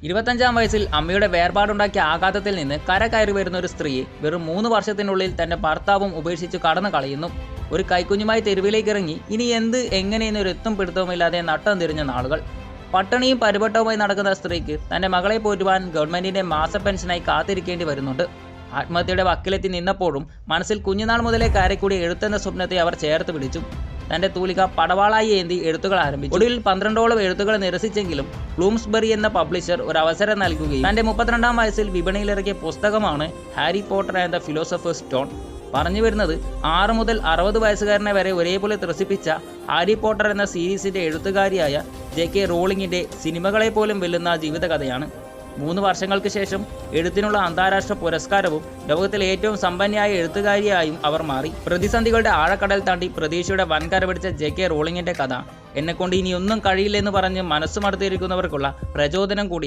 25-ാം വയസ്സിൽ അമ്മയുടെ വേർപാടുണ്ടാക്കിയ ആഘാതത്തിൽ നിന്ന് കരകയറി വരുന്ന ഒരു സ്ത്രീയെ വെറും 3 വർഷത്തിനുള്ളിൽ തന്റെ ഭർത്താവും ഉപേക്ഷിച്ച് കടന്നു കളയുന്നു. ഒരു കൈക്കുഞ്ഞുമായി തെരുവിലേക്ക് ഇറങ്ങി ഇനി എന്ത് എങ്ങനെയെന്നൊരു എത്തും പിടുത്തവുമില്ലാതെ നട്ടം തിരിഞ്ഞ നാളുകൾ. പട്ടിണിയും പരിവട്ടവുമായി നടക്കുന്ന സ്ത്രീക്ക് തന്റെ മകളെ പോറ്റുവാൻ ഗവൺമെന്റിന്റെ മാസ പെൻഷനായി കാത്തിരിക്കേണ്ടി വരുന്നുണ്ട്. ആത്മഹത്യയുടെ വക്കിലെത്തി നിന്നപ്പോഴും മനസ്സിൽ കുഞ്ഞുനാൾ മുതലേ കയറിക്കൂടി എഴുത്തെന്ന സ്വപ്നത്തെ അവർ ചേർത്ത് പിടിച്ചു. തന്റെ തൂലിക പടവാളായി ഏന്തി എഴുത്തുകൾ ആരംഭിച്ചു. ഒടുവിൽ 12ഓളം എഴുത്തുകൾ നിരസിച്ചെങ്കിലും ബ്ലൂംസ്ബെറി എന്ന പബ്ലിഷർ ഒരു അവസരം നൽകുകയും തന്റെ 32-ാം വയസ്സിൽ വിപണിയിലിറക്കിയ പുസ്തകമാണ് Harry Potter and the philosophers stone. പറഞ്ഞു വരുന്നത് 6 മുതൽ 60 വയസ്സുകാരനെ വരെ ഒരേപോലെ ത്രസിപ്പിച്ച ഹാരി പോട്ടർ എന്ന സീരീസിന്റെ എഴുത്തുകാരിയായ ജെ.കെ. റോളിങ്ങിന്റെ സിനിമകളെ പോലും വെല്ലുന്ന ജീവിതകഥയാണ്. 3 വർഷങ്ങൾക്ക് ശേഷം എഴുത്തിനുള്ള അന്താരാഷ്ട്ര പുരസ്കാരവും ലോകത്തിലെ ഏറ്റവും സമ്പന്നയായ എഴുത്തുകാരിയായും അവർ മാറി. പ്രതിസന്ധികളുടെ ആഴക്കടൽ താണ്ടി പ്രതീക്ഷയുടെ വൻകര പിടിച്ച ജെ.കെ. റോളിങ്ങിന്റെ കഥ എന്നെക്കൊണ്ട് ഇനിയൊന്നും കഴിയില്ലെന്ന് പറഞ്ഞ് മനസ്സുമടുത്തിരിക്കുന്നവർക്കുള്ള പ്രചോദനം കൂടി.